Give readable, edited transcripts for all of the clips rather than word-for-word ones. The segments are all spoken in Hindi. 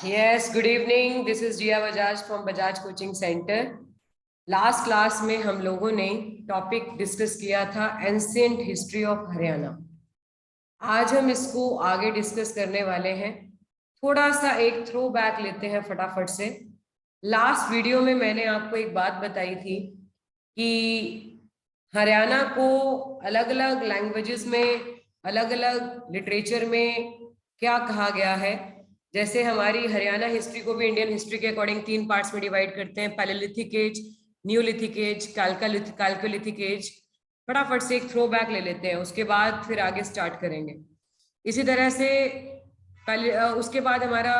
Yes, good evening. This is Jia Bajaj from Bajaj Coaching Center. Last class में हम लोगों ने टॉपिक डिस्कस किया था एंशिएंट हिस्ट्री ऑफ हरियाणा। आज हम इसको आगे डिस्कस करने वाले हैं। थोड़ा सा एक थ्रो बैक लेते हैं फटाफट से। लास्ट वीडियो में मैंने आपको एक बात बताई थी कि हरियाणा को अलग अलग लैंग्वेजेस में, अलग अलग लिटरेचर में क्या कहा गया है। जैसे हमारी हरियाणा हिस्ट्री को भी इंडियन हिस्ट्री के अकॉर्डिंग 3 पार्ट्स में डिवाइड करते हैं, palaeolithic age, neolithic age, chalcolithic age. फटाफट से एक थ्रो बैक ले लेते हैं, उसके बाद फिर आगे स्टार्ट करेंगे। इसी तरह से पहले उसके बाद हमारा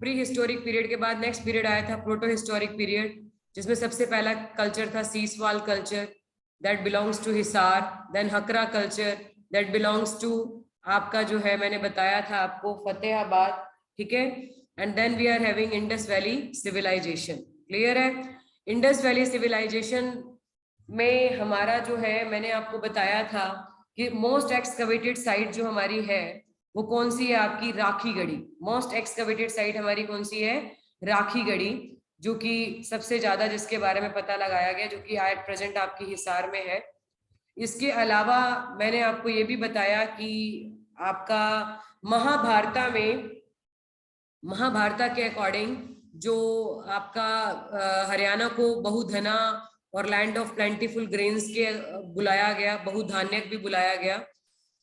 प्री हिस्टोरिक पीरियड के बाद नेक्स्ट पीरियड आया था प्रोटो हिस्टोरिक पीरियड, जिसमें सबसे पहला कल्चर था Siswal culture that belongs to Hisar. Then Hakra culture that belongs to आपका जो है, मैंने बताया था आपको, फतेहाबाद, ठीक है। And then we are having Indus Valley Civilisation. Clear है? इंडस वैली सिविलाइजेशन में हमारा जो है, मैंने आपको बताया था कि मोस्ट एक्सकवेटेड साइट जो हमारी है वो कौन सी है? आपकी राखीगढ़ी। मोस्ट एक्सकवेटेड साइट हमारी कौन सी है? राखीगढ़ी, जो कि सबसे ज्यादा जिसके बारे में पता लगाया गया, जो कि एट प्रेजेंट आपकी हिसार में है। इसके अलावा मैंने आपको ये भी बताया कि आपका महाभारत के अकॉर्डिंग जो आपका हरियाणा को बहुधना और लैंड ऑफ प्लेंटीफुल ग्रेन्स के बुलाया गया, बहुधान्यक भी बुलाया गया,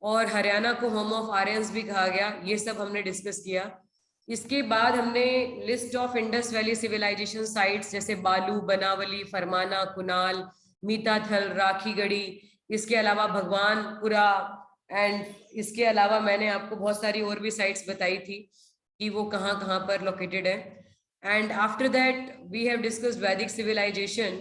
और हरियाणा को होम ऑफ आर्यंस भी कहा गया। ये सब हमने डिस्कस किया। इसके बाद हमने list of Indus Valley Civilisation sites जैसे बालू, बनावली, फरमाना, कुनाल, मीताथल, राखीगढ़ी, इसके अलावा भगवानपुरा, एंड इसके अलावा मैंने आपको बहुत सारी और भी साइट्स बताई थी कि वो कहाँ कहाँ पर लोकेटेड है। And after that we have discussed Vedic civilisation.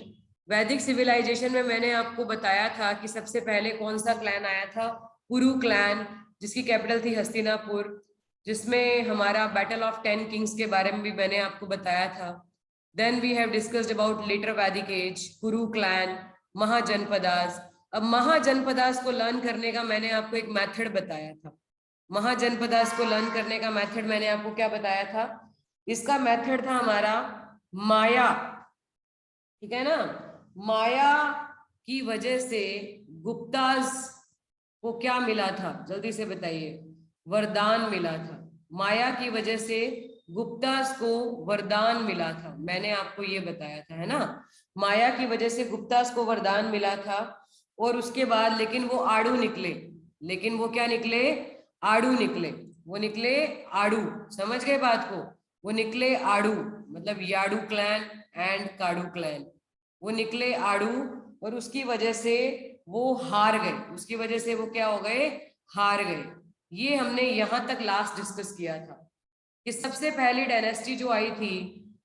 Vedic civilisation में मैंने आपको बताया था कि सबसे पहले कौन सा क्लैन आया था? पुरु क्लैन, जिसकी कैपिटल थी हस्तिनापुर, जिसमें हमारा बैटल ऑफ 10 किंग्स के बारे में भी मैंने आपको बताया था। Then we have discussed about later Vedic age, Puru clan, Mahajanapadas. अब महाजनपदास को लर्न करने का मैंने आपको एक मेथड बताया था। महाजनपदास को लर्न करने का मेथड मैंने आपको क्या बताया था? इसका मेथड था हमारा माया, ठीक है ना। माया की वजह से गुप्तास को क्या मिला था? जल्दी से बताइए। वरदान मिला था। माया की वजह से गुप्तास को वरदान मिला था, मैंने आपको ये बताया था, है ना। माया की वजह से गुप्तास को वरदान मिला था। और उसके बाद लेकिन वो आड़ू निकले। लेकिन वो क्या निकले? आड़ू निकले। वो निकले आड़ू। समझ गए बात को? वो निकले आड़ू, मतलब याडू क्लैन एंड काडू क्लैन। वो निकले आड़ू, और उसकी वजह से वो हार गए। उसकी वजह से वो क्या हो गए? हार गए। ये हमने यहां तक लास्ट डिस्कस किया था कि सबसे पहली डायनेस्टी जो आई थी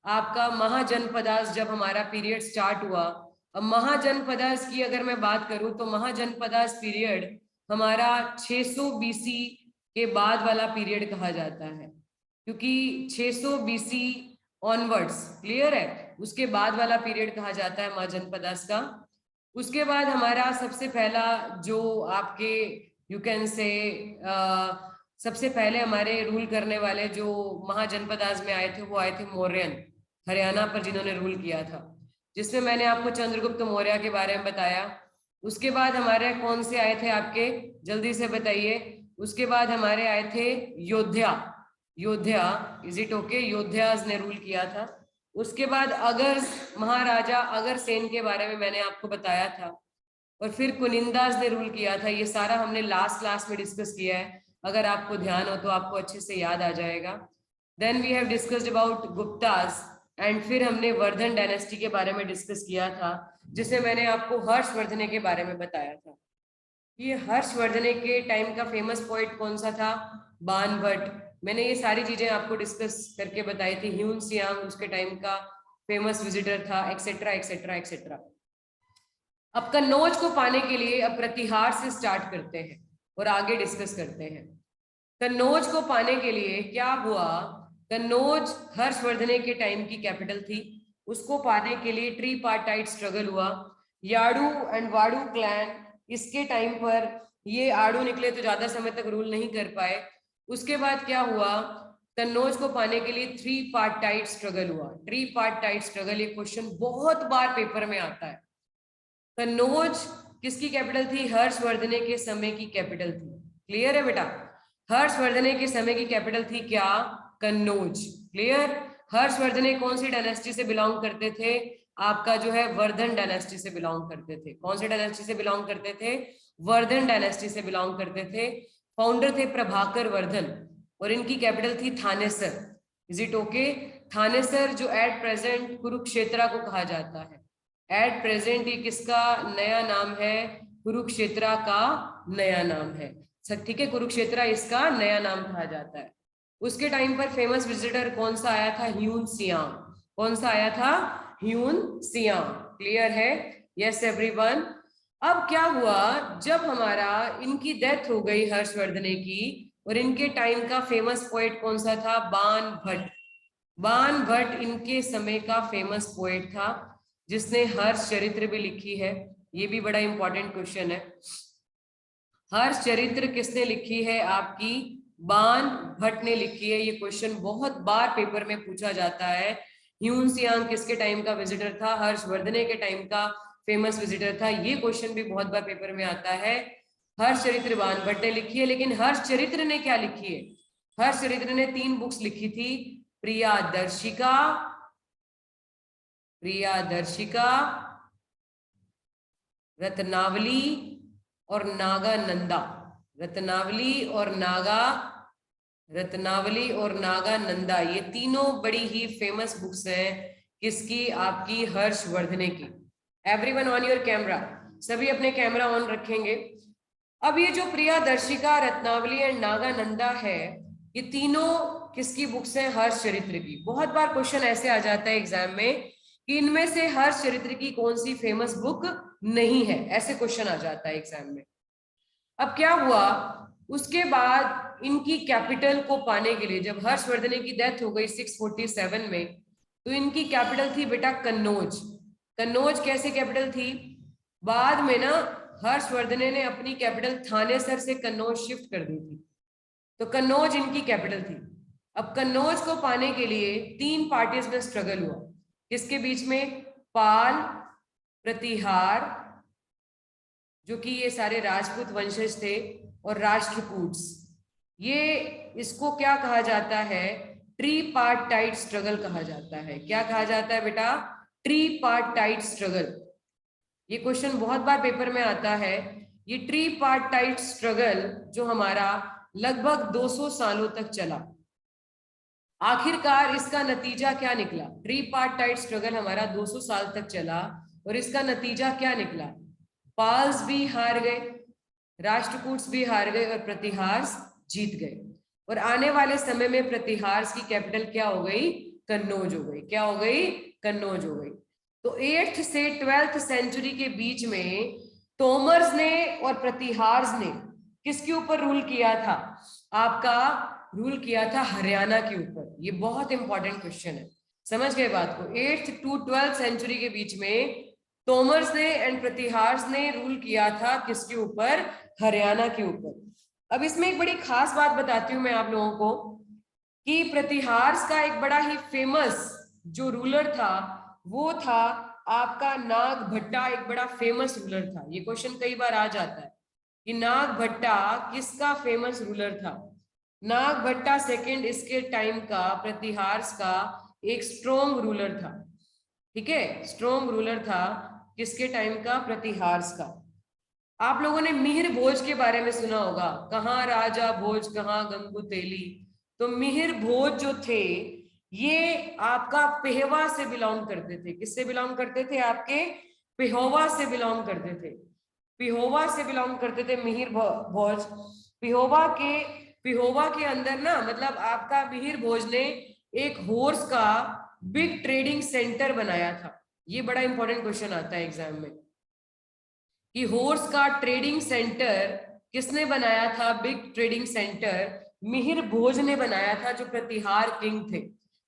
आपका महाजनपदास, जब हमारा पीरियड स्टार्ट हुआ। अब महाजनपदास की अगर मैं बात करूं तो महाजनपदास पीरियड हमारा 600 बीसी के बाद वाला पीरियड कहा जाता है, क्योंकि 600 बीसी ऑनवर्ड्स, क्लियर है, उसके बाद वाला पीरियड कहा जाता है महाजनपदास का। उसके बाद हमारा सबसे पहला जो आपके यू कैन से सबसे पहले हमारे रूल करने वाले जो महाजनपदास में आए थे वो आए थे मौर्यन, हरियाणा पर जिन्होंने रूल किया था, जिसमें मैंने आपको चंद्रगुप्त मौर्य के बारे में बताया। उसके बाद हमारे कौन से आए थे आपके? जल्दी से बताइए। उसके बाद हमारे आए थे योद्धा। योद्धा, इज इट ओके? योद्धास ने रूल किया था। उसके बाद अगर महाराजा अगरसेन के बारे में मैंने आपको बताया था, और फिर कुनिंदास ने रूल किया था। ये सारा हमने लास्ट क्लास में डिस्कस किया है, अगर आपको ध्यान हो तो आपको अच्छे से याद आ जाएगा। Then we have discussed about Guptas, and फिर हमने वर्धन डायनेस्टी के बारे में डिस्कस किया था, जिसमें मैंने आपको हर्षवर्धने के बारे में बताया था। ये हर्षवर्धने के टाइम का फेमस पोइट कौन सा था? बाणभट्ट। मैंने ये सारी चीजें आपको डिस्कस करके बताई थी। ह्यून सियांग उसके टाइम का फेमस विजिटर था, एक्सेट्रा एक्सेट्रा एक्सेट्रा। अब कन्नौज को पाने के लिए अब प्रतिहार से स्टार्ट करते हैं और आगे डिस्कस करते हैं। कन्नौज को पाने के लिए क्या हुआ? कन्नौज हर्षवर्धने के टाइम की कैपिटल थी। उसको पाने के लिए ट्रीपार्टाइट स्ट्रगल हुआ। याडू एंड वाडू क्लैन, इसके टाइम पर ये आड़ू निकले तो ज्यादा समय तक रूल नहीं कर पाए। उसके बाद क्या हुआ? कन्नौज को पाने के लिए 3 पार्टाइट स्ट्रगल हुआ। 3 पार्टाइट स्ट्रगल, ये क्वेश्चन बहुत बार पेपर में आता है। कन्नौज किसकी कैपिटल थी? हर्षवर्धन के समय की कैपिटल थी। क्लियर है बेटा? हर्षवर्धन के समय की कैपिटल थी क्या? कन्नौज। क्लियर? हर्षवर्धन कौन सी डायनेस्टी से बिलोंग करते थे? आपका जो है वर्धन डायनेस्टी से बिलोंग करते थे। कौन सी डायनेस्टी से बिलोंग करते थे? वर्धन डायनेस्टी से बिलोंग करते थे। फाउंडर थे प्रभाकर वर्धन और इनकी कैपिटल थी Thanesar. Is it okay? Thanesar जो एट प्रेजेंट कुरुक्षेत्रा को कहा जाता है। एट प्रेजेंट ये किसका नया नाम है? कुरुक्षेत्रा का नया नाम है। ठीक है, कुरुक्षेत्रा इसका नया नाम कहा जाता है। उसके टाइम पर फेमस विजिटर कौन सा आया था? ह्यून सियांग। कौन सा आया था? ह्यून सियांग। क्लियर है? Yes everyone. अब क्या हुआ, जब हमारा इनकी डेथ हो गई हर्षवर्धन की, और इनके टाइम का फेमस पोएट कौन सा था? बाण भट्ट। बाण भट्ट इनके समय का फेमस पोएट था, जिसने हर्ष चरित्र भी लिखी है। ये भी बड़ा इंपॉर्टेंट क्वेश्चन है। हर्ष चरित्र किसने लिखी है? आपकी बाण भट्ट ने लिखी है। ये क्वेश्चन बहुत बार पेपर में पूछा जाता है। ह्यून सियांग किसके टाइम का विजिटर था? हर्षवर्धन के टाइम का फेमस विजिटर था। ये क्वेश्चन भी बहुत बार पेपर में आता है। हर्ष चरित्र बाण भट्ट ने लिखी है, लेकिन हर्ष चरित्र ने क्या लिखी है? हर्ष चरित्र ने 3 बुक्स लिखी थी, प्रियादर्शिका, प्रियादर्शिका, रत्नावली और नागानंदा। रत्नावली और नागानंदा, ये तीनों बड़ी ही फेमस बुक्स हैं। किसकी? आपकी हर्षवर्धन की। एवरीवन ऑन योर कैमरा, सभी अपने कैमरा ऑन रखेंगे। अब ये जो प्रियादर्शिका, रत्नावली एंड नागानंदा है, ये तीनों किसकी बुक्स हैं? हर्ष चरित्र की। बहुत बार क्वेश्चन ऐसे आ जाता है एग्जाम में कि इनमें से हर्ष चरित्र की कौन सी फेमस बुक नहीं है, ऐसे क्वेश्चन आ जाता है एग्जाम में। अब क्या हुआ, उसके बाद इनकी कैपिटल को पाने के लिए, जब हर्षवर्धन की डेथ हो गई 647 में, तो इनकी कैपिटल थी बेटा कन्नौज। कन्नौज कैसे कैपिटल थी? बाद में ना हर्षवर्धन ने अपनी कैपिटल थानेसर से कन्नौज शिफ्ट कर दी थी, तो कन्नौज इनकी कैपिटल थी। अब कन्नौज को पाने के लिए 3 पार्टीज में स्ट्रगल हुआ। किसके बीच में? पाल, प्रतिहार, जो कि ये सारे राजपूत वंशज थे, और राष्ट्रकूट्स। ये इसको क्या कहा जाता है? ट्रीपार्टाइट स्ट्रगल कहा जाता है। क्या कहा जाता है बेटा? ट्रीपार्टाइट स्ट्रगल। ये क्वेश्चन बहुत बार पेपर में आता है। ये ट्रीपार्टाइट स्ट्रगल जो हमारा लगभग 200 सालों तक चला, आखिरकार इसका नतीजा क्या निकला? ट्रीपार्टाइट स्ट्रगल हमारा 200 साल तक चला, और इसका नतीजा क्या निकला? पाल्स भी हार गए, राष्ट्रकूट्स भी हार गए, और प्रतिहार्स जीत गए। और आने वाले समय में प्रतिहार्स की कैपिटल क्या हो गई? कन्नौज हो गई। क्या हो गई? कन्नौज हो गई। तो 8th से 12th सेंचुरी के बीच में तोमर्स ने और प्रतिहार्स ने किसके ऊपर रूल किया था? आपका रूल किया था हरियाणा के ऊपर। ये बहुत इंपॉर्टेंट क्वेश्चन है, समझ गए बात को? 8th to 12th सेंचुरी के बीच में तोमर्स ने एंड प्रतिहार्स ने रूल किया था किसके ऊपर? हरियाणा के ऊपर। अब इसमें एक बड़ी खास बात बताती हूं मैं आप लोगों को, कि प्रतिहार्स का एक बड़ा ही फेमस जो रूलर था, वो था आपका नागभट्टा। एक बड़ा फेमस रूलर था। ये क्वेश्चन कई बार आ जाता है कि नागभट्टा किसका फेमस रूलर था? नागभट्टा सेकंड इसके टाइम का प्रतिहार्स का एक स्ट्रॉन्ग रूलर था। ठीक है, स्ट्रॉन्ग रूलर था किसके टाइम का? प्रतिहार्स का। आप लोगों ने मिहिर भोज के बारे में सुना होगा, कहाँ राजा भोज कहाँ गंगू तेली। तो मिहिर भोज जो थे, ये आपका पेहवा से बिलोंग करते थे। किससे बिलोंग करते थे? आपके पेहोवा से बिलोंग करते थे। पेहोवा से बिलोंग करते थे मिहिर भोज। पेहोवा के अंदर ना, मतलब आपका मिहिर भोज ने एक हॉर्स का बिग ट्रेडिंग सेंटर बनाया था। ये बड़ा इंपॉर्टेंट क्वेश्चन आता है एग्जाम में कि हॉर्स का ट्रेडिंग सेंटर किसने बनाया था? बिग ट्रेडिंग सेंटर मिहिर भोज ने बनाया था, जो प्रतिहार किंग थे।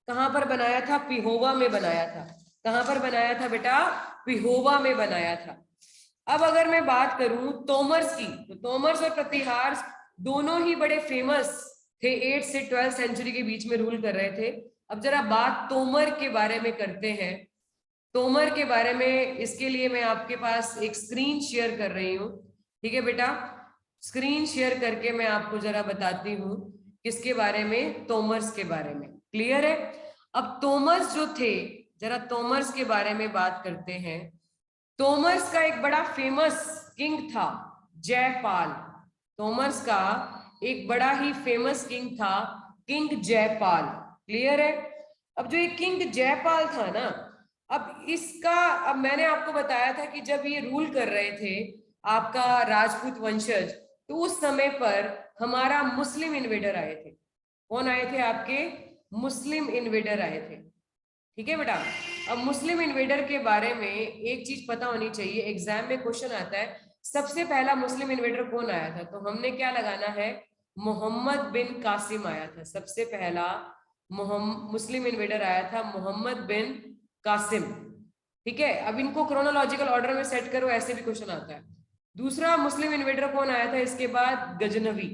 कहां पर बनाया था? पेहोवा में बनाया था। कहां पर बनाया था बेटा? पेहोवा में बनाया था। अब अगर मैं बात करूं तोमर्स की, तो तोमर्स और प्रतिहार दोनों ही बड़े फेमस थे, 8th से 12th सेंचुरी के बीच में रूल कर रहे थे। अब जरा बात तोमर के बारे में करते हैं। तोमर के बारे में, इसके लिए मैं आपके पास एक स्क्रीन शेयर कर रही हूँ। ठीक है बेटा, स्क्रीन शेयर करके मैं आपको जरा बताती हूँ किसके बारे में, तोमर्स के बारे में। क्लियर है? अब तोमर्स जो थे, जरा तोमर्स के बारे में बात करते हैं। तोमर्स का एक बड़ा फेमस किंग था जयपाल। तोमर्स का एक बड़ा ही फेमस किंग था, किंग जयपाल। क्लियर है? अब जो ये किंग जयपाल था ना, अब मैंने आपको बताया था कि जब ये रूल कर रहे थे आपका राजपूत वंशज, तो उस समय पर हमारा मुस्लिम इन्वेडर आए थे। कौन आए थे? आपके मुस्लिम इन्वेडर आए थे। ठीक है बेटा, अब मुस्लिम इन्वेडर के बारे में एक चीज पता होनी चाहिए, एग्जाम में क्वेश्चन आता है सबसे पहला मुस्लिम इन्वेडर कौन आया था, तो हमने क्या लगाना है, मोहम्मद बिन कासिम आया था। सबसे पहला मुस्लिम इन्वेडर आया था मोहम्मद बिन कासिम। ठीक है, अब इनको क्रोनोलॉजिकल ऑर्डर में सेट करो, ऐसे भी क्वेश्चन आता है। दूसरा मुस्लिम इन्वेडर कौन आया था इसके बाद, गजनवी।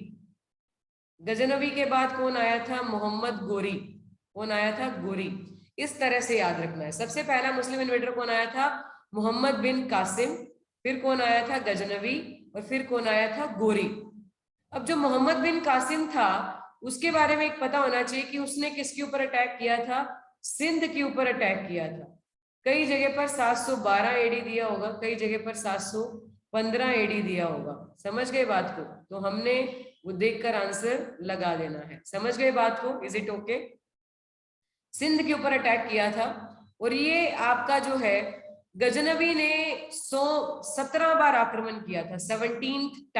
गजनवी के बाद कौन आया था, मोहम्मद गोरी। कौन आया था? गोरी। इस तरह से याद रखना है। सबसे पहला मुस्लिम इन्वेडर कौन आया था, मोहम्मद बिन कासिम, फिर कौन आया था, गजनवी, और फिर कौन आया था, गोरी। अब जो मोहम्मद बिन कासिम था उसके बारे में एक पता होना चाहिए कि उसने किसके ऊपर अटैक किया था, सिंध के ऊपर अटैक किया था। कई जगह पर 712 एडी दिया होगा, कई जगह पर 715 एडी दिया होगा। समझ गए बात को? तो हमने वो देखकर आंसर लगा देना है। समझ गए बात को? Is it okay? सिंध के ऊपर अटैक किया था, और ये आपका जो है गजनवी ने 17 बार आक्रमण किया था, 17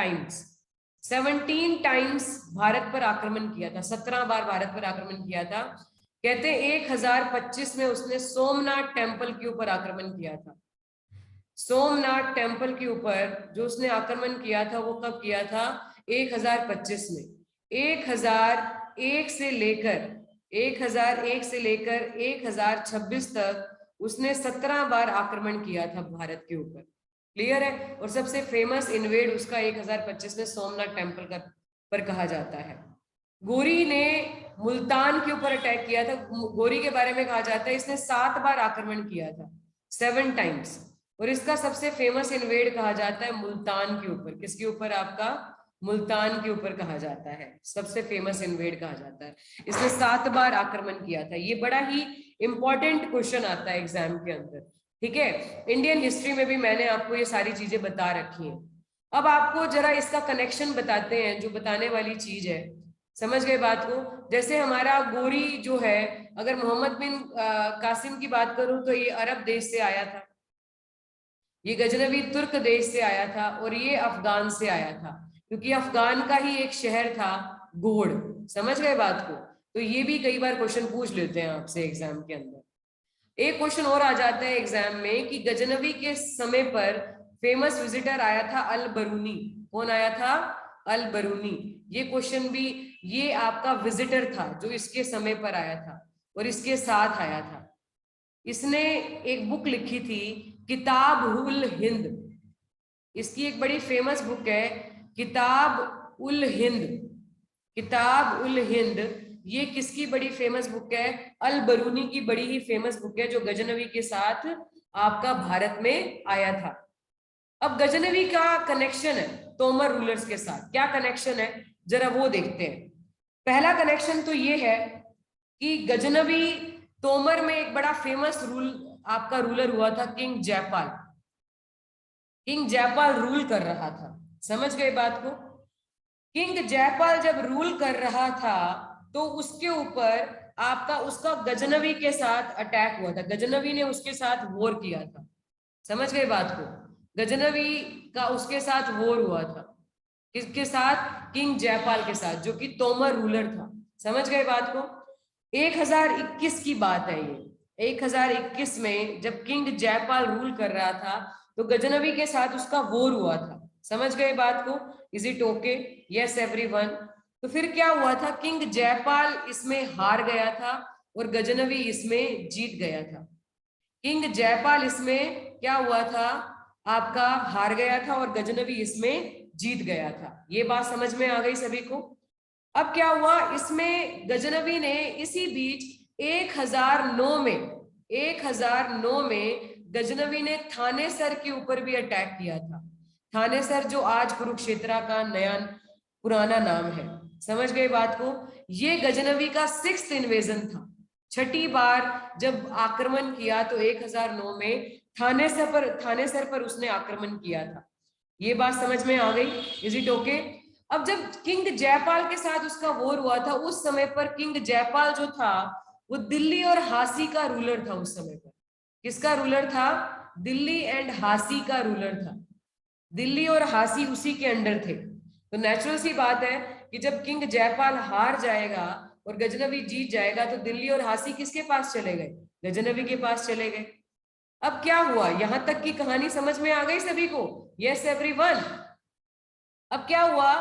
टाइम्स भारत पर आक्रमण किया था, 17 बार भारत पर आक्रमण किया था। कहते 1025 में उसने सोमनाथ टेम्पल के ऊपर आक्रमण किया था। सोमनाथ टेम्पल के ऊपर जो उसने आक्रमण किया था वो कब किया था, 1025 में। 1001 से लेकर 1026 तक उसने 17 बार आक्रमण किया था भारत के ऊपर। क्लियर है? और सबसे फेमस इन्वेड उसका 1025 में सोमनाथ टेम्पल का पर कहा जाता है। गोरी ने मुल्तान के ऊपर अटैक किया था। गोरी के बारे में कहा जाता है इसने 7 बार आक्रमण किया था, 7 टाइम्स। और इसका सबसे फेमस इन्वेड कहा जाता है मुल्तान के ऊपर। किसके ऊपर? आपका मुल्तान के ऊपर कहा जाता है, सबसे फेमस इन्वेड कहा जाता है। इसने 7 बार आक्रमण किया था। ये बड़ा ही इंपॉर्टेंट क्वेश्चन आता है एग्जाम के अंदर। ठीक है, इंडियन हिस्ट्री में भी मैंने आपको ये सारी चीजें बता रखी हैं। अब आपको जरा इसका कनेक्शन बताते हैं, जो बताने वाली चीज है। समझ गए बात को? जैसे हमारा गोरी जो है, अगर मोहम्मद बिन कासिम की बात करूं तो ये अरब देश से आया था, ये गजनवी तुर्क देश से आया था, और ये अफगान से आया था, क्योंकि अफगान का ही एक शहर था गोड़। समझ गए बात को? तो ये भी कई बार क्वेश्चन पूछ लेते हैं आपसे एग्जाम के अंदर। एक क्वेश्चन और आ जाता है एग्जाम में कि गजनवी के समय पर फेमस विजिटर आया था अल बरूनी। कौन आया था? अल बरूनी। ये क्वेश्चन भी, ये आपका विजिटर था जो इसके समय पर आया था और इसके साथ आया था। इसने एक बुक लिखी थी, किताब उल हिंद। इसकी एक बड़ी फेमस बुक है, किताब उल हिंद। किताब उल हिंद ये किसकी बड़ी फेमस बुक है? अल बरूनी की बड़ी ही फेमस बुक है, जो गजनवी के साथ आपका भारत में आया था। अब गजनवी का कनेक्शन है तोमर रूलर्स के साथ। क्या कनेक्शन है जरा वो देखते हैं। पहला कनेक्शन तो ये है कि गजनवी तोमर में एक बड़ा फेमस आपका रूलर हुआ था, king Jaipal. King Jaipal rule कर रहा था। समझ गए बात को? किंग जयपाल जब रूल कर रहा था तो उसके ऊपर आपका उसका गजनवी के साथ अटैक हुआ था। गजनवी ने उसके साथ वॉर किया था। समझ गए बात को? गजनवी का उसके साथ वॉर हुआ था। किसके साथ? किंग जयपाल के साथ, जो कि तोमर रूलर था। समझ गए बात को? 1021 की बात है ये। 1021 में जब किंग जयपाल रूल कर रहा था तो गजनवी के साथ उसका वॉर हुआ था। समझ गए बात को? Is it okay? Yes everyone. तो फिर क्या हुआ था, किंग जयपाल इसमें हार गया था और गजनवी इसमें जीत गया था। किंग जयपाल इसमें क्या हुआ था, आपका हार गया था और गजनवी इसमें जीत गया था। ये बात समझ में आ गई सभी को? अब क्या हुआ, इसमें गजनवी ने इसी बीच 1009 में गजनवी ने थानेसर के ऊपर भी अटैक किया था। थानेसर जो आज कुरुक्षेत्र का नया पुराना नाम है, समझ गए बात को। ये गजनवी का 6th इन्वेजन था, 6ठी बार जब आक्रमण किया तो 1009 में थानेसर पर उसने आक्रमण किया था। ये बात समझ में आ गई, इज इट ओके? अब जब किंग जयपाल के साथ उसका वॉर हुआ था, उस समय पर किंग जयपाल जो था वो दिल्ली और हासी का रूलर था। उस समय पर किसका रूलर था? दिल्ली एंड हासी का रूलर था। दिल्ली और हासी उसी के अंडर थे। तो नेचुरल सी बात है कि जब किंग जयपाल हार जाएगा और गजनवी जीत जाएगा तो दिल्ली और हासी किसके पास चले गए? गजनवी के पास चले गए। अब क्या हुआ, यहां तक की कहानी समझ में आ गई सभी को? Yes everyone. अब क्या हुआ,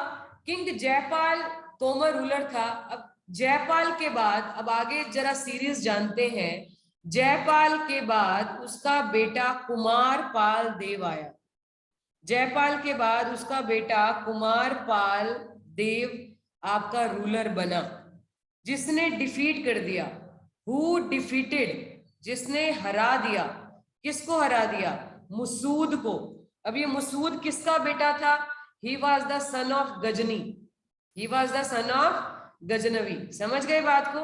किंग जयपाल तोमर रूलर था। अब जयपाल के बाद, अब आगे जरा सीरीज जानते हैं। जयपाल के बाद उसका बेटा कुमारपाल देव आया। जयपाल के बाद उसका बेटा कुमारपाल देव आपका रूलर बना, जिसने डिफीट कर दिया। Who defeated? जिसने हरा दिया। किसको हरा दिया? मसूद को। अब ये मसूद किसका बेटा था? He was the son of Ghazni. He was the son of Ghaznavi. समझ गए बात को?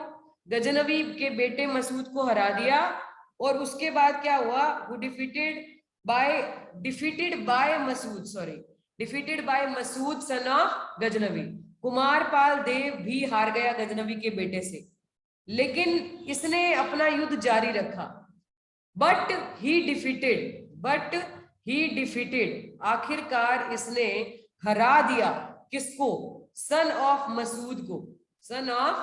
गजनवी के बेटे मसूद को हरा दिया। और उसके बाद क्या हुआ? Who defeated by Masud son of Ghaznavi. Kumarpal Dev भी हार गया गजनवी के बेटे से, लेकिन इसने अपना युद्ध जारी रखा। बट ही डिफीटेड, आखिरकार इसने हरा दिया। किसको? सन ऑफ मसूद को। सन ऑफ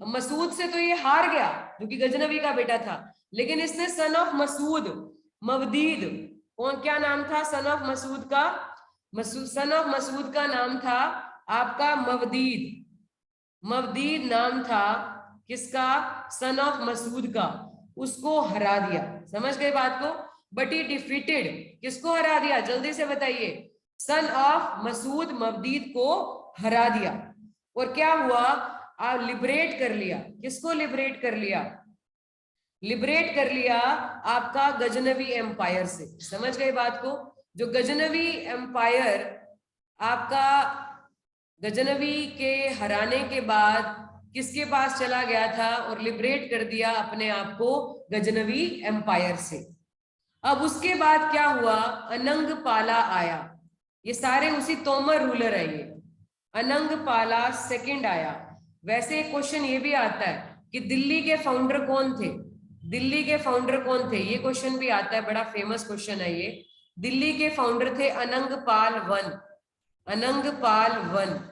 मसूद से तो ये हार गया जो कि गजनवी का बेटा था, लेकिन इसने सन ऑफ मसूद, मवदीद, कौन, क्या नाम था सन ऑफ मसूद का? सन ऑफ मसूद का नाम था आपका मवदीद। मवदीद नाम था किसका? सन ऑफ मसूद का। उसको हरा दिया। समझ गए बात को? बट ही डिफीटेड, किसको हरा दिया? जल्दी से बताइए। सन ऑफ मसूद, मवदीद को हरा दिया। और क्या हुआ? आप लिबरेट कर लिया। किसको लिबरेट कर लिया? लिबरेट कर लिया आपका गजनवी एम्पायर से। समझ गए बात को? जो गजनवी एम्पायर आपका गजनवी के हराने के बाद किसके पास चला गया था और लिबरेट कर दिया अपने आप को गजनवी एम्पायर से। अब उसके बाद क्या हुआ? अनंगपाला आया। ये सारे उसी तोमर रूलर है। ये अनंगपाला सेकंड आया। वैसे क्वेश्चन ये भी आता है कि दिल्ली के फाउंडर कौन थे? दिल्ली के फाउंडर कौन थे? ये क्वेश्चन भी आता है, बड़ा फेमस क्वेश्चन है ये। दिल्ली के फाउंडर थे अनंगपाल वन। अनंगपाल वन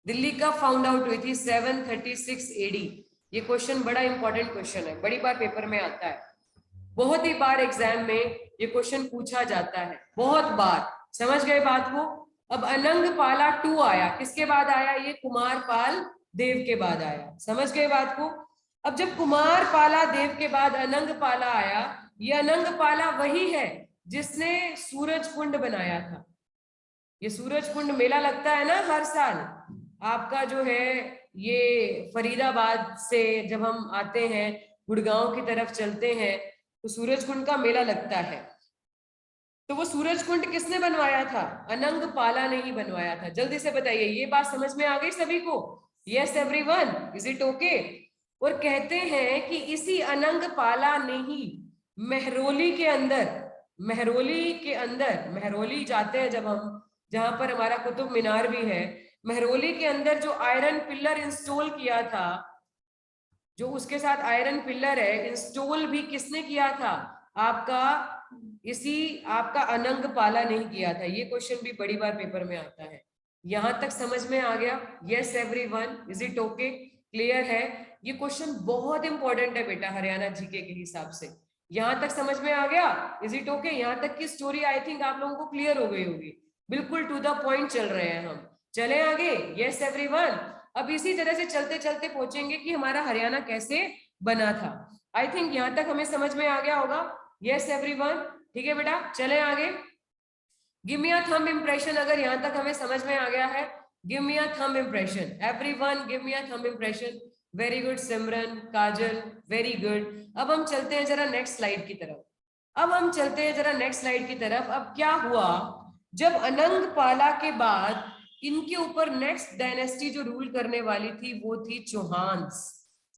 दिल्ली का फाउंड आउट हुई थी 736 एडी। ये क्वेश्चन बड़ा इंपॉर्टेंट क्वेश्चन है, बड़ी बार पेपर में आता है, बहुत ही बार एग्जाम में ये क्वेश्चन पूछा जाता है, बहुत बार। समझ गए बात को? अब अनंगपाला 2 आया। किसके बाद आया? ये कुमारपाल देव के बाद आया। समझ गए बात को? अब जब कुमारपाला देव के बाद अनंगपाला आया, ये अनंगपाला वही है जिसने सूरज कुंड बनाया था। ये सूरज कुंड मेला लगता है ना हर साल, आपका जो है ये फरीदाबाद से जब हम आते हैं गुड़गांव की तरफ चलते हैं तो सूरज कुंड का मेला लगता है। तो वो सूरज कुंड किसने बनवाया था? अनंगपाला ने ही बनवाया था। जल्दी से बताइए, ये बात समझ में आ गई सभी को? Yes everyone, is it okay? और कहते हैं कि इसी अनंगपाला ने ही मेहरौली के अंदर मेहरौली जाते हैं जब हम, जहां पर हमारा कुतुब मीनार भी है, मेहरौली के अंदर जो आयरन पिलर इंस्टॉल किया था, जो उसके साथ आयरन पिलर है, इंस्टॉल भी किसने किया था? आपका इसी आपका अनंगपाला ने किया था। ये क्वेश्चन भी बड़ी बार पेपर में आता है। यहां तक समझ में आ गया? Yes everyone, is it okay? Clear है? ये क्वेश्चन बहुत इंपॉर्टेंट है बेटा हरियाणा जीके के हिसाब से। यहां तक समझ में आ गया? Is it okay? यहां तक की स्टोरी आई थिंक आप लोगों को क्लियर हो गई होगी। बिल्कुल टू द पॉइंट चल रहे हैं हम। चले आगे? Yes everyone. अब इसी तरह से चलते चलते पहुंचेंगे कि हमारा हरियाणा कैसे बना था। आई थिंक यहां तक हमें समझ में आ गया होगा। यस एवरीवन, ठीक है बेटा, चले आगे। गिव मी अ थंब इंप्रेशन अगर यहां तक हमें समझ में आ गया है। गिव मी अ thumb impression, everyone give me अ थंब इम्प्रेशन। वेरी गुड सिमरन, काजल, वेरी गुड। अब हम चलते हैं जरा नेक्स्ट स्लाइड की तरफ। अब क्या हुआ, जब अनंग पाला के बाद इनके ऊपर नेक्स्ट डायनेस्टी जो रूल करने वाली थी वो थी चौहान्स।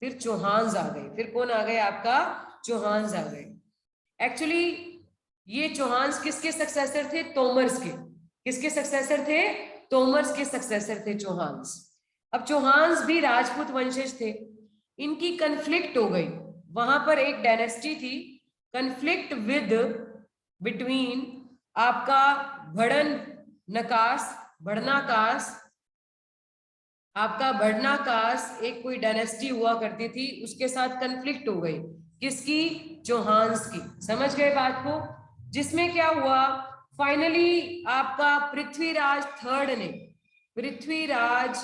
फिर चौहान्स आ गए। फिर कौन आ गए? आपका चौहान्स आ गए। एक्चुअली ये चौहान्स किसके सक्सेसर थे? तोमर्स के। किसके सक्सेसर थे? तोमर्स के सक्सेसर थे चौहान्स। अब चौहान्स भी राजपूत वंशज थे, इनकी कन्फ्लिक्ट हो गई। वहां पर एक डायनेस्टी थी, कन्फ्लिक्ट विद बिटवीन आपका भड़न नकास, भड़नाकास, आपका भड़नाकास एक कोई डायनेस्टी हुआ करती थी, उसके साथ कन्फ्लिक्ट हो गई। किसकी? चौहान्स की। समझ गए बात को? जिसमें क्या हुआ, फाइनली आपका पृथ्वीराज थर्ड ने, पृथ्वीराज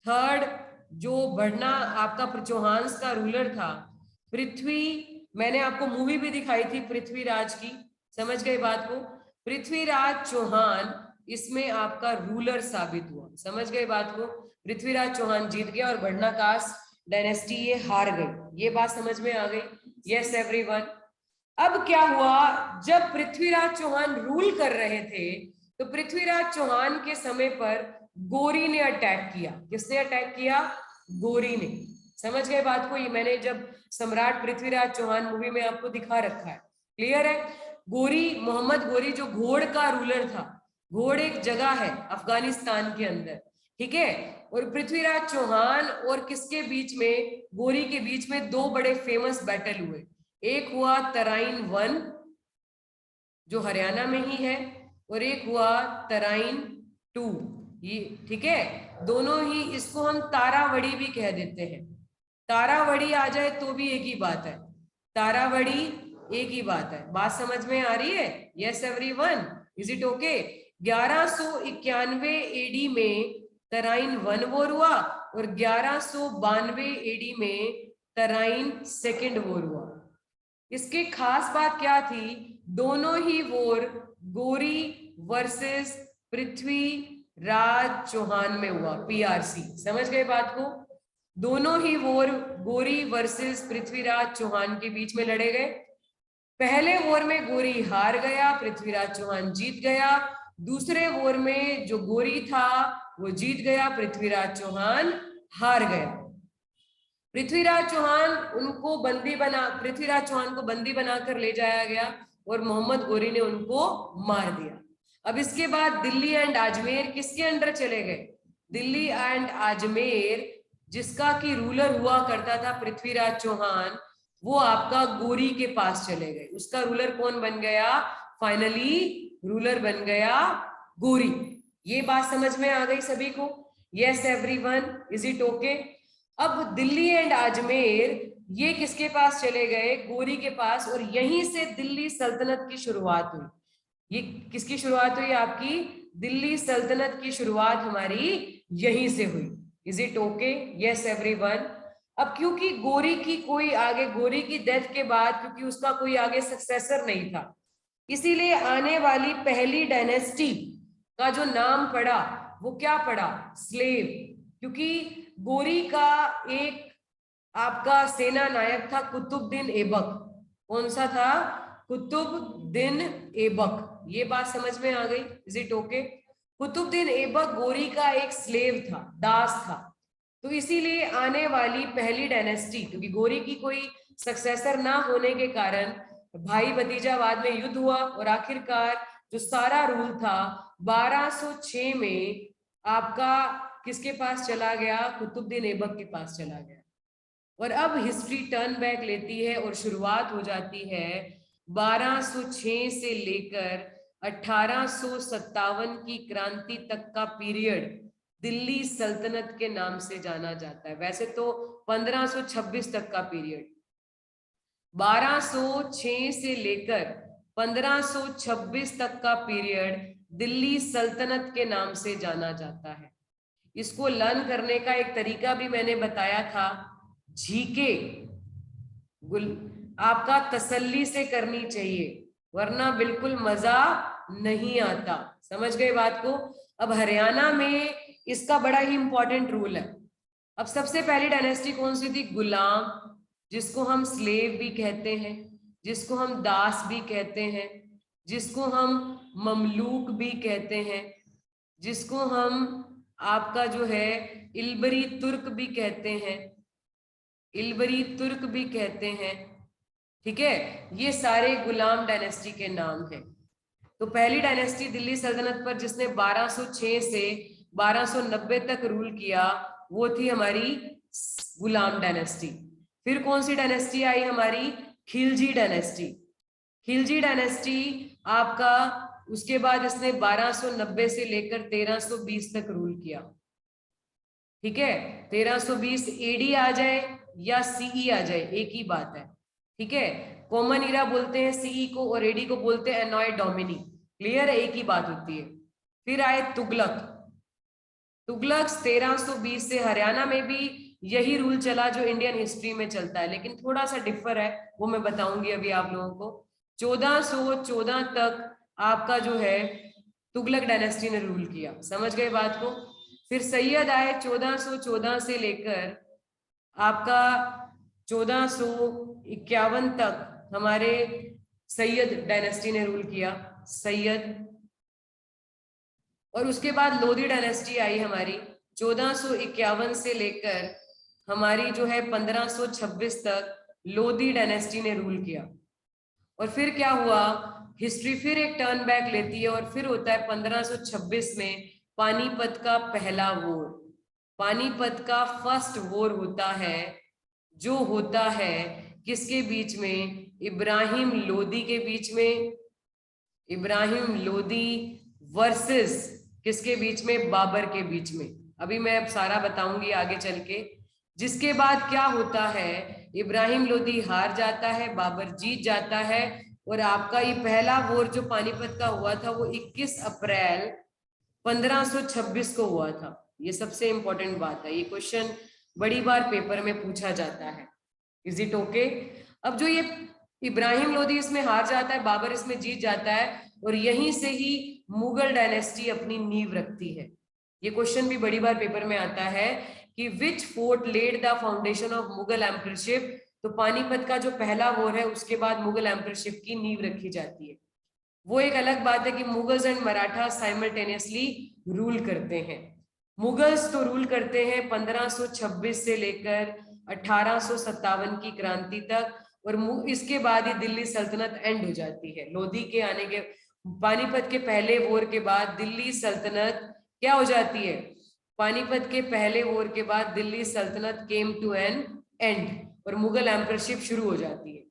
थर्ड जो भड़ना आपका चौहान्स का रूलर था, पृथ्वी, मैंने आपको मूवी भी दिखाई थी पृथ्वीराज की। समझ गए बात को? पृथ्वीराज चौहान इसमें आपका रूलर साबित हुआ। समझ गए बात को? पृथ्वीराज चौहान जीत गया और भड़नाकास डायनेस्टी ये हार गई। ये बात समझ में आ गई? Yes everyone. अब क्या हुआ, जब पृथ्वीराज चौहान रूल कर रहे थे तो पृथ्वीराज चौहान के समय पर गोरी ने अटैक किया। किसने अटैक किया? गोरी ने। समझ गए बात को? ये मैंने जब सम्राट पृथ्वीराज चौहान मूवी में आपको दिखा रखा है, क्लियर है? गोरी, मोहम्मद गोरी जो घोड़ का रूलर था, घोड़ एक जगह है अफगानिस्तान के अंदर, ठीक है? और पृथ्वीराज चौहान और किसके बीच में? गोरी के बीच में दो बड़े फेमस बैटल हुए। एक हुआ तराइन 1 जो हरियाणा में ही है, और एक हुआ तराइन 2, ये ठीक है? दोनों ही, इसको हम तारावड़ी भी कह देते हैं। तारावड़ी आ जाए तो भी एक ही बात है, तारावड़ी एक ही बात है। बात समझ में आ रही है? Yes everyone, is it okay? 1191 AD में तराइन 1 वॉर हुआ और 1192 एडी में तराइन 2 वॉर हुआ। इसके खास बात क्या थी? दोनों ही वॉर गोरी वर्सेस पृथ्वीराज चौहान में हुआ, पीआरसी। समझ गए बात को? दोनों ही वॉर गोरी वर्सेस पृथ्वीराज चौहान के बीच में लड़े गए। पहले वॉर में गोरी हार गया, पृथ्वीराज चौहान जीत गया। दूसरे वॉर में जो गोरी था वो जीत गया, पृथ्वीराज चौहान हार गया। पृथ्वीराज चौहान को बंदी बनाकर ले जाया गया और मोहम्मद गोरी ने उनको मार दिया। अब इसके बाद दिल्ली एंड अजमेर किसके अंडर चले गए? दिल्ली एंड अजमेर जिसका की रूलर हुआ करता था पृथ्वीराज चौहान, वो आपका गोरी के पास चले गए। उसका रूलर कौन बन गया? फाइनली रूलर बन गया गोरी। ये बात समझ में आ गई सभी को? Yes everyone, is it okay? अब दिल्ली एंड अजमेर ये किसके पास चले गए? गोरी के पास। और यहीं से दिल्ली सल्तनत की शुरुआत हुई। ये किसकी शुरुआत हुई? आपकी दिल्ली सल्तनत की शुरुआत हमारी यहीं से हुई। Is it okay? Yes everyone. अब क्योंकि गोरी की कोई आगे, गोरी की डेथ के बाद क्योंकि उसका कोई आगे सक्सेसर नहीं था, इसीलिए आने वाली पहली डायनेस्टी का जो नाम पड़ा वो क्या पड़ा? स्लेव। क्योंकि गोरी का एक आपका सेना नायक था कुतुबुद्दीन ऐबक। कौन सा था? कुतुबुद्दीन ऐबक। ये बात समझ में आ गई? Is it okay? Qutbuddin Aibak Ghori का एक स्लेव था, दास था। तो इसीलिए आने वाली पहली डायनेस्टी, क्योंकि गोरी की कोई सक्सेसर ना होने के कारण भाई भतीजावाद में युद्ध हुआ और आखिरकार जो सारा रूल था 1206 में आपका किसके पास चला गया? कुतुबुद्दीन ऐबक के पास चला गया। और अब हिस्ट्री टर्न बैक लेती है और शुरुआत हो जाती है 1206 से लेकर 1857 की क्रांति तक का पीरियड दिल्ली सल्तनत के नाम से जाना जाता है। वैसे तो 1526 तक का पीरियड, 1206 से लेकर 1526 तक का पीरियड दिल्ली सल्तनत के नाम से जाना जाता है। इसको लर्न करने का एक तरीका भी मैंने बताया था, झीके आपका तसल्ली से करनी चाहिए वरना बिल्कुल मजा नहीं आता। समझ गए बात को? अब हरियाणा में इसका बड़ा ही इंपॉर्टेंट रूल है। अब सबसे पहली डायनेस्टी कौन सी थी? गुलाम, जिसको हम स्लेव भी कहते हैं, जिसको हम दास भी कहते हैं, जिसको हम ममलूक भी कहते हैं, जिसको हम आपका जो है इल्बरी तुर्क भी कहते हैं, इल्बरी तुर्क भी कहते हैं। ठीक है, ये सारे गुलाम डायनेस्टी के नाम हैं। तो पहली डायनेस्टी दिल्ली सल्तनत पर जिसने 1206 से 1290 तक रूल किया वो थी हमारी गुलाम डायनेस्टी। फिर कौन सी डायनेस्टी आई हमारी? खिलजी डायनेस्टी। खिलजी डायनेस्टी आपका उसके बाद इसने 1290 से लेकर 1320 तक रूल किया। ठीक है, 1320 एडी आ जाए या सीई आ जाए एक ही बात है। ठीक है, कॉमन इरा बोलते हैं सीई को और एडी को बोलते हैं एनॉय डोमिनी। क्लियर है, एक ही बात होती है। फिर आए तुगलक। तुगलक 1320 से हरियाणा में भी यही रूल चला जो इंडियन हिस्ट्री में चलता है, लेकिन थोड़ा सा डिफर है, वो मैं बताऊंगी अभी आप लोगों को। 1414 तक आपका जो है तुगलक डायनेस्टी ने रूल किया। समझ गए बात को? फिर सैयद आए 1414 से लेकर आपका 1451 तक हमारे सैयद डायनेस्टी ने रूल किया, सैयद। और उसके बाद लोधी डायनेस्टी आई हमारी 1451 से लेकर हमारी जो है 1526 तक लोधी डायनेस्टी ने रूल किया। और फिर क्या हुआ, हिस्ट्री फिर एक टर्न बैक लेती है और फिर होता है 1526 में पानीपत का पहला वॉर। पानीपत का फर्स्ट वॉर होता है, जो होता है किसके बीच में? इब्राहिम लोदी के बीच में। इब्राहिम लोदी वर्सेस किसके बीच में? बाबर के बीच में। अभी मैं अब सारा बताऊंगी आगे चल के। जिसके बाद क्या होता है, इब्राहिम लोदी हार जाता है, बाबर जीत जाता है। और आपका ये पहला वॉर जो पानीपत का हुआ था वो 21 अप्रैल 1526 को हुआ था। ये सबसे इंपॉर्टेंट बात है, ये क्वेश्चन बड़ी बार पेपर में पूछा जाता है। Is it okay? अब जो ये इब्राहिम लोदी इसमें हार जाता है, बाबर इसमें जीत जाता है, और यहीं से ही मुगल डायनेस्टी अपनी नींव रखती है। ये क्वेश्चन भी बड़ी बार पेपर में आता है कि which fort laid the foundation of Mughal emperorship. तो पानीपत का जो पहला वॉर है उसके बाद मुगल एम्परशिप की नींव रखी जाती है। वो एक अलग बात है कि Mughals and Maratha simultaneously rule करते हैं। मुगल्स तो रूल करते हैं 1526 से लेकर 1857 की क्रांति तक, और इसके बाद ही दिल्ली सल्तनत एंड हो जाती है। लोधी के आने के, पानीपत के पहले वॉर के बाद दिल्ली सल्तनत क्या हो जाती है? पानीपत के पहले वॉर के बाद दिल्ली सल्तनत केम टू एन एंड और मुगल एम्परशिप शुरू हो जाती है।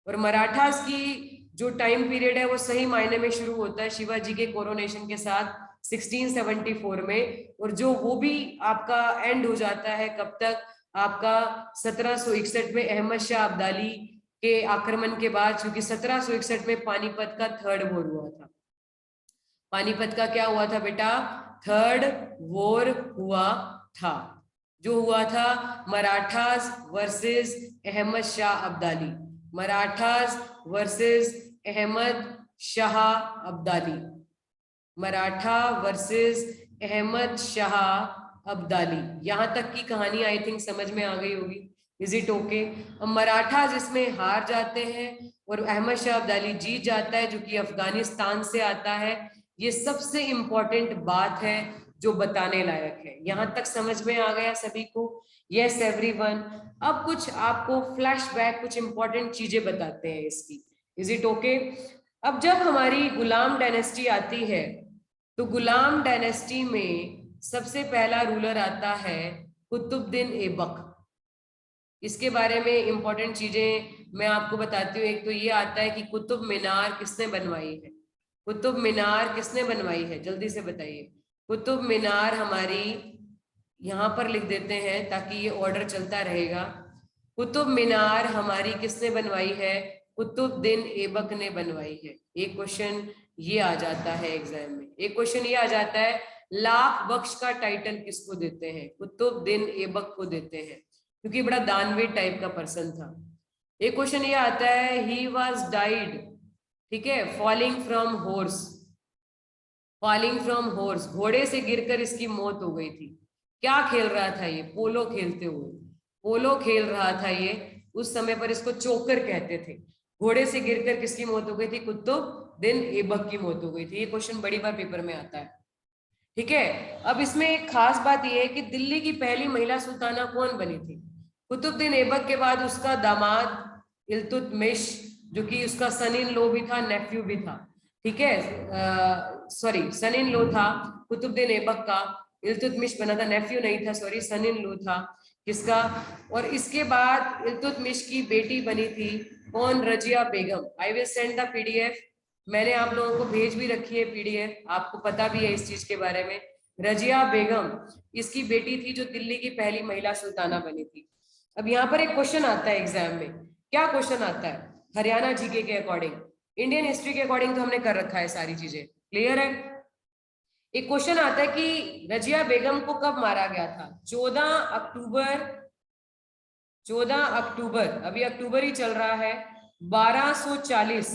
और मराठास की जो टाइम पीरियड है वो सही मायने में शुरू होता है शिवाजी के कोरोनेशन के साथ 1674 में, और जो वो भी आपका एंड हो जाता है कब तक? आपका 1761 में अहमद शाह अब्दाली के आक्रमण के बाद, क्योंकि 1761 में पानीपत का थर्ड वॉर हुआ था। पानीपत का क्या हुआ था बेटा? थर्ड वॉर हुआ था, जो हुआ था Marathas versus Ahmad Shah Abdali. Marathas versus Ahmad Shah Abdali. Maratha versus Ahmad Shah Abdali. यहां तक की कहानी आई थिंक समझ में आ गई होगी। Is it okay? मराठा जिसमें हार जाते हैं और अहमद शाह अब्दाली जीत जाता है, जो कि अफगानिस्तान से आता है। ये सबसे इंपॉर्टेंट बात है जो बताने लायक है। यहां तक समझ में आ गया सभी को? Yes everyone. अब कुछ आपको फ्लैशबैक, कुछ इंपॉर्टेंट चीजें बताते हैं इसकी। Is it okay? अब जब हमारी गुलाम डायनेस्टी आती है तो गुलाम डायनेस्टी में सबसे पहला रूलर आता है कुतुबुद्दीन ऐबक। इसके बारे में इंपॉर्टेंट चीजें मैं आपको बताती हूँ। एक तो ये आता है कि कुतुब मीनार किसने बनवाई है? कुतुब मीनार किसने बनवाई है? जल्दी से बताइए। कुतुब मीनार हमारी, यहाँ पर लिख देते हैं ताकि ये ऑर्डर चलता रहेगा। कुतुब मीनार हमारी किसने बनवाई है? कुतुबुद्दीन ऐबक ने बनवाई है। एक क्वेश्चन ये आ जाता है एग्जाम में। एक क्वेश्चन ये आ जाता है, लाख बख्श का टाइटल किसको देते हैं? कुतुबुद्दीन ऐबक को देते हैं, क्योंकि बड़ा दानवीर टाइप का पर्सन था। एक क्वेश्चन ये आता है, ही वाज डाइड, ठीक है, falling from horse. Falling from horse, घोड़े से गिरकर इसकी मौत हो गई थी। क्या खेल रहा था ये? पोलो खेलते हुए, पोलो खेल रहा था ये। उस समय पर इसको चोकर कहते थे। घोड़े से गिरकर किसकी मौत हो गई थी? कुतुबुद्दीन ऐबक की मौत हो गई थी। ये क्वेश्चन बड़ी बार पेपर में आता है, ठीक है। अब इसमें एक खास बात यह है कि दिल्ली की पहली महिला सुल्ताना कौन बनी थी? कुतुबुद्दीन ऐबक के बाद उसका दामाद इल्तुतमिश, जो कि उसका सन इन लॉ भी था, नेफ्यू भी था, ठीक है। सॉरी, सन इन लॉ था कुतुबुद्दीन ऐबक का, इल्तुतमिश बना था, नेफ्यू नहीं था, सॉरी, सन इन लॉ था किसका। और इसके बाद इल्तुतमिश की बेटी बनी थी कौन? Razia Begum. I will send the PDF, मैंने आप लोगों को भेज भी रखी है पीडीएफ, आपको पता भी है इस चीज के बारे में। रजिया बेगम इसकी बेटी थी जो दिल्ली की पहली महिला सुल्ताना बनी थी। अब यहाँ पर एक क्वेश्चन आता है एग्जाम में, क्या क्वेश्चन आता है? हरियाणा जीके के अकॉर्डिंग, इंडियन हिस्ट्री के अकॉर्डिंग तो हमने कर रखा है सारी चीजें, क्लियर है। एक क्वेश्चन आता है कि रजिया बेगम को कब मारा गया था? 14 अक्टूबर, 14 अक्टूबर, अभी अक्टूबर ही चल रहा है, 1240,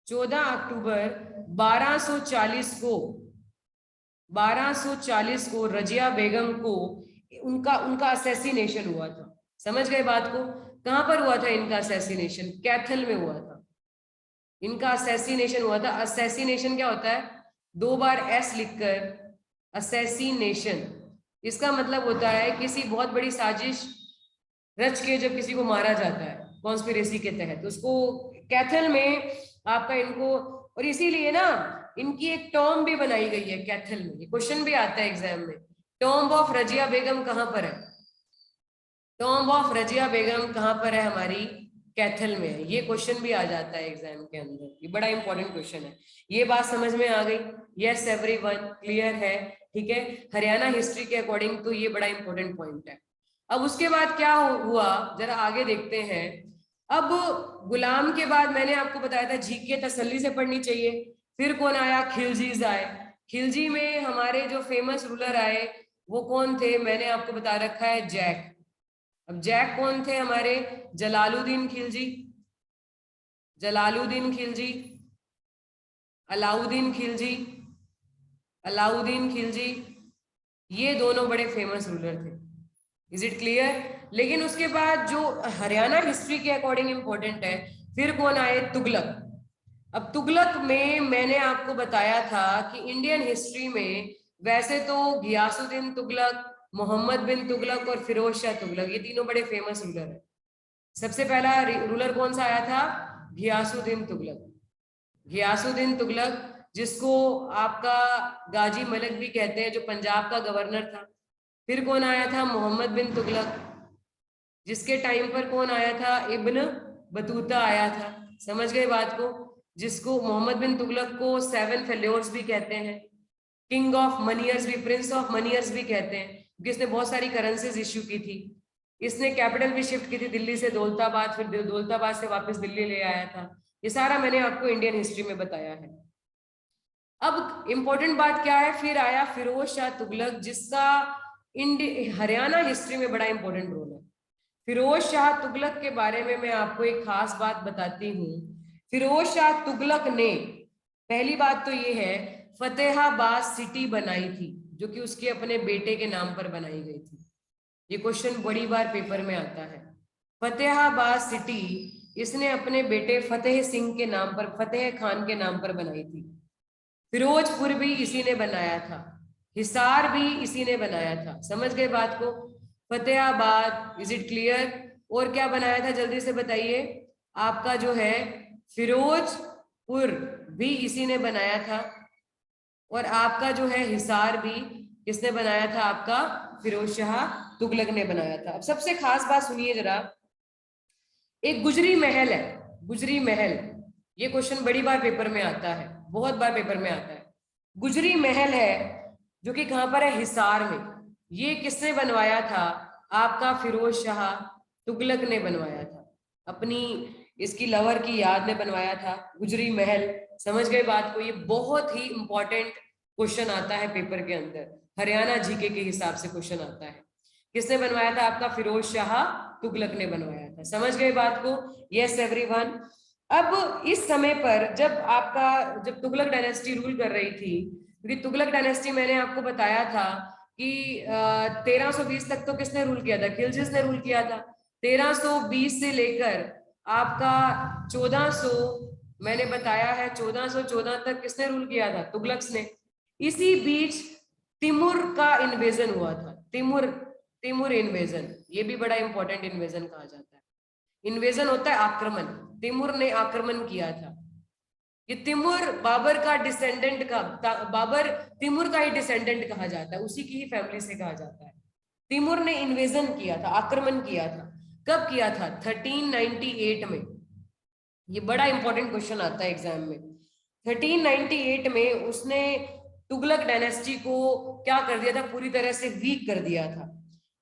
14 अक्टूबर 1240 को, 1240 को रजिया बेगम को उनका उनका असैसिनेशन हुआ था। समझ गए बात को? कहां पर हुआ था इनका असैसिनेशन? कैथल में हुआ था इनका असैसिनेशन हुआ था। असैसिनेशन क्या होता है? 2 बार एस लिखकर असैसिनेशन, इसका मतलब होता है किसी बहुत बड़ी साजिश रच के जब किसी को मारा जाता है कॉन्स्पिरेसी के तहत, उसको कैथल में आपका इनको, और इसीलिए ना इनकी एक टॉम भी बनाई गई है कैथल में। ये क्वेश्चन भी आता है एग्जाम में, टॉम्ब ऑफ रजिया बेगम कहां पर है? टॉम्ब ऑफ रजिया बेगम कहां पर है? हमारी कैथल में है। ये क्वेश्चन भी आ जाता है एग्जाम के अंदर, ये बड़ा इंपॉर्टेंट क्वेश्चन है। ये बात समझ में आ गई? यस एवरीवन, क्लियर है? ठीक है, हरियाणा हिस्ट्री के अकॉर्डिंग तो ये बड़ा इंपॉर्टेंट पॉइंट है। अब उसके बाद क्या हुआ, जरा आगे देखते हैं। अब गुलाम के बाद मैंने आपको बताया था जीके तसल्ली से पढ़नी चाहिए। फिर कौन आया? खिलजीज आए। खिलजी में हमारे जो फेमस रूलर आए वो कौन थे? मैंने आपको बता रखा है, जैक। अब जैक कौन थे हमारे? जलालुद्दीन खिलजी, जलालुद्दीन खिलजी, अलाउद्दीन खिलजी, अलाउद्दीन खिलजी, ये दोनों बड़े फेमस रूलर थे। Is it clear? लेकिन उसके बाद जो हरियाणा हिस्ट्री के अकॉर्डिंग इंपॉर्टेंट है, फिर कौन आए? तुगलक। अब तुगलक में मैंने आपको बताया था कि इंडियन हिस्ट्री में वैसे तो घियासुद्दीन तुगलक, मोहम्मद बिन तुगलक और फिरोज शाह तुगलक, ये तीनों बड़े फेमस रूलर है। सबसे पहला रूलर कौन सा आया था? घियासुद्दीन तुगलक। घियासुद्दीन तुगलक, जिसको आपका गाजी मलिक भी कहते हैं, जो पंजाब का गवर्नर था। फिर कौन आया था? मोहम्मद बिन तुगलक, जिसके टाइम पर कौन आया था? इब्न बतूता आया था। समझ गए बात को? जिसको मोहम्मद बिन तुगलक को 7 फेल्योर्स भी कहते हैं, किंग ऑफ मनियर्स भी, प्रिंस ऑफ मनियर्स भी कहते हैं, क्योंकि इसने बहुत सारी करेंसीज इश्यू की थी। इसने कैपिटल भी शिफ्ट की थी दिल्ली से दौलताबाद, फिर दौलताबाद से वापस दिल्ली ले आया था। ये सारा मैंने आपको इंडियन हिस्ट्री में बताया है। अब इंपॉर्टेंट बात क्या है? फिर आया फिरोज शाह तुगलक, जिसका हरियाणा हिस्ट्री में बड़ा इंपॉर्टेंट रोल है। फिरोज शाह तुगलक के बारे में मैं आपको एक खास बात बताती हूँ। फिरोज शाह तुगलक ने, पहली बात तो ये है, फतेहाबाद सिटी बनाई थी, जो कि उसके अपने बेटे के नाम पर बनाई गई थी। ये क्वेश्चन बड़ी बार पेपर में आता है। फतेहाबाद सिटी इसने अपने बेटे फतेह सिंह के नाम पर, फतेह खान के नाम पर बनाई थी। फिरोजपुर भी इसी ने बनाया था, हिसार भी इसी ने बनाया था। समझ गए बात को? Fatehabad, is it clear? और क्या बनाया था जल्दी से बताइए? आपका जो है फिरोजपुर भी इसी ने बनाया था, और आपका जो है हिसार भी किसने बनाया था? आपका फिरोज शाह तुगलक ने बनाया था। अब सबसे खास बात सुनिए जरा, एक गुजरी महल है, गुजरी महल, ये क्वेश्चन बड़ी बार पेपर में आता है, बहुत बार पेपर में आता है। गुजरी महल है जो कि कहां पर है? हिसार में। ये किसने बनवाया था? आपका फिरोज शाह तुगलक ने बनवाया था, अपनी इसकी लवर की याद में बनवाया था गुजरी महल। समझ गए बात को? ये बहुत ही इंपॉर्टेंट क्वेश्चन आता है पेपर के अंदर, हरियाणा जीके के हिसाब से क्वेश्चन आता है। किसने बनवाया था? आपका फिरोज शाह तुगलक ने बनवाया था। समझ गए बात को? Yes everyone. अब इस समय पर जब तुगलक डायनेस्टी रूल कर रही थी, क्योंकि तुगलक डायनेस्टी मैंने आपको बताया था कि 1320 तक तो किसने रूल किया था, खिलजिस ने रूल किया था। 1320 से लेकर आपका 1400, मैंने बताया है 1414 तक किसने रूल किया था, तुगलक्स ने। इसी बीच तिमुर का इन्वेजन हुआ था, तिमुर इन्वेजन, ये भी बड़ा इंपॉर्टेंट इन्वेजन कहा जाता है। इन्वेजन होता है आक्रमण, तिमुर ने आक्रमण किया था। ये तिमुर बाबर का डिसेंडेंट का, बाबर तिमुर का ही डिसेंडेंट कहा जाता है, उसी की ही फैमिली से कहा जाता है। तिमुर ने इन्वेजन किया था, आक्रमण किया था। कब किया था? 1398 में। ये बड़ा इंपॉर्टेंट क्वेश्चन आता है एग्जाम में। 1398 में उसने तुगलक डायनेस्टी को क्या कर दिया था, पूरी तरह से वीक कर दिया था।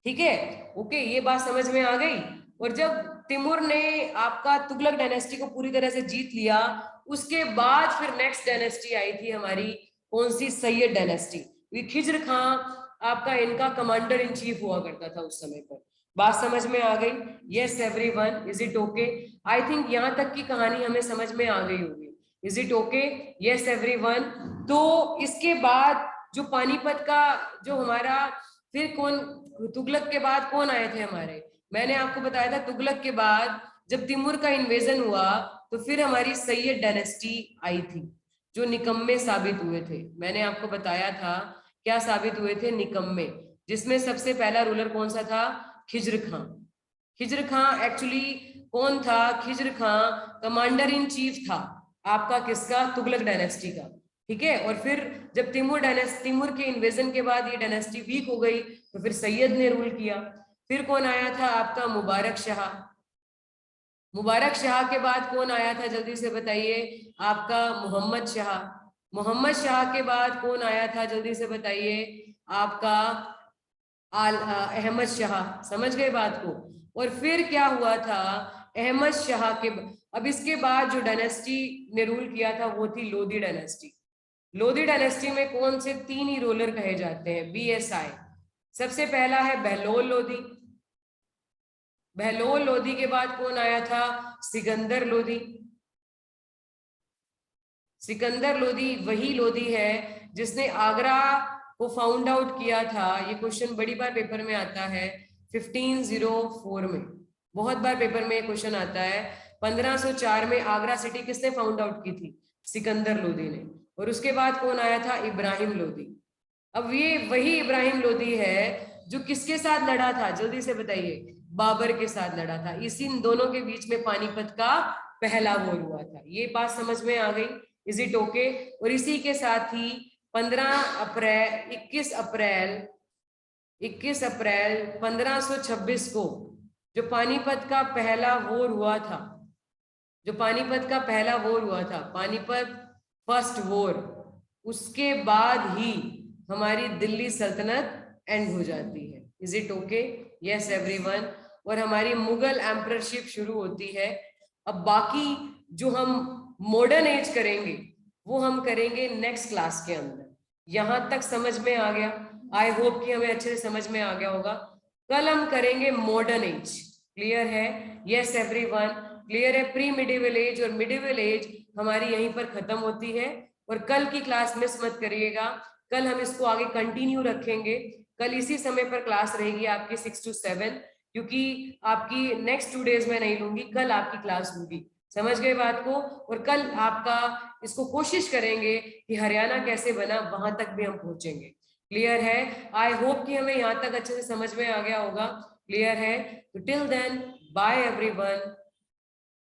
ठीक है, ओके, ये बात समझ में आ गई। और जब तिमुर ने आपका तुगलक डायनेस्टी को पूरी तरह से जीत लिया, उसके बाद फिर नेक्स्ट डायनेस्टी आई थी हमारी, कौन सी? सैयद डायनेस्टी। खिज्र खां आपका इनका कमांडर इन चीफ हुआ करता था उस समय पर। बात समझ में आ गई? Yes everyone, is it okay? I think यहाँ तक की कहानी हमें समझ में आ गई होगी। Is it okay? Yes everyone. तो इसके बाद जो पानीपत का जो हमारा, फिर कौन, तुगलक के बाद कौन आए थे हमारे? मैंने आपको बताया था तुगलक के बाद जब तिमुर का इन्वेजन हुआ तो फिर हमारी सैयद डायनेस्टी आई थी, जो निकम्मे साबित हुए थे। मैंने आपको बताया था क्या साबित हुए थे? निकम्मे। जिसमें सबसे पहला रूलर कौन सा था? खिज्र खां। खिज्र खां एक्चुअली कौन था? खिज्र खां कमांडर इन चीफ था आपका, किसका? तुगलक डायनेस्टी का। ठीक है, और फिर जब तिमुर के इन्वेजन के बाद ये डायनेस्टी वीक हो गई तो फिर सैयद ने रूल किया। फिर कौन आया था आपका? मुबारक शाह। मुबारक शाह के बाद कौन आया था, जल्दी से बताइए? आपका मोहम्मद शाह। मोहम्मद शाह के बाद कौन आया था, जल्दी से बताइए? आपका अहमद शाह। समझ गए बात को? और फिर क्या हुआ था? अहमद शाह के अब इसके बाद जो डायनेस्टी ने रूल किया था वो थी लोधी डायनेस्टी। लोधी डायनेस्टी में कौन से 3 ही रूलर कहे जाते हैं? BSI। सबसे पहला है बहलोल लोधी। बहलोल लोधी के बाद कौन आया था? सिकंदर लोधी। सिकंदर लोधी वही लोधी है जिसने आगरा को फाउंड आउट किया था। ये क्वेश्चन बड़ी बार पेपर में आता है 1504 में, बहुत बार पेपर में ये क्वेश्चन आता है। 1504 में आगरा सिटी किसने फाउंड आउट की थी? सिकंदर लोधी ने। और उसके बाद कौन आया था? इब्राहिम लोधी। अब ये वही इब्राहिम लोधी है जो किसके साथ लड़ा था, जल्दी से बताइए? बाबर के साथ लड़ा था। इसी दोनों के बीच में पानीपत का पहला वॉर हुआ था। ये बात समझ में आ गई? Is it okay? और इसी के साथ ही 21 अप्रैल 1526 को जो पानीपत का पहला वॉर हुआ था, पानीपत फर्स्ट वॉर, उसके बाद ही हमारी दिल्ली सल्तनत एंड हो जाती है। Is it okay? Yes everyone. और हमारी मुगल एम्परशिप शुरू होती है। अब बाकी जो हम मॉडर्न एज करेंगे वो हम करेंगे नेक्स्ट क्लास के अंदर। यहां तक समझ में आ गया? आई होप कि हमें अच्छे से समझ में आ गया होगा। कल हम करेंगे मॉडर्न एज। क्लियर है? यस एवरीवन, क्लियर है? प्री मिडिवल एज और मिडिवल एज हमारी यहीं पर खत्म होती है। और कल की क्लास मिस मत करिएगा, कल हम इसको आगे कंटिन्यू रखेंगे। कल इसी समय पर क्लास रहेगी आपकी 6 to 7, क्योंकि आपकी नेक्स्ट 2 डेज में नहीं लूंगी, कल आपकी क्लास होगी। समझ गए बात को? और कल आपका इसको कोशिश करेंगे कि हरियाणा कैसे बना, वहां तक भी हम पहुंचेंगे। क्लियर है? आई होप कि हमें यहाँ तक अच्छे से समझ में आ गया होगा। क्लियर है? तो टिल देन, बाय एवरीवन।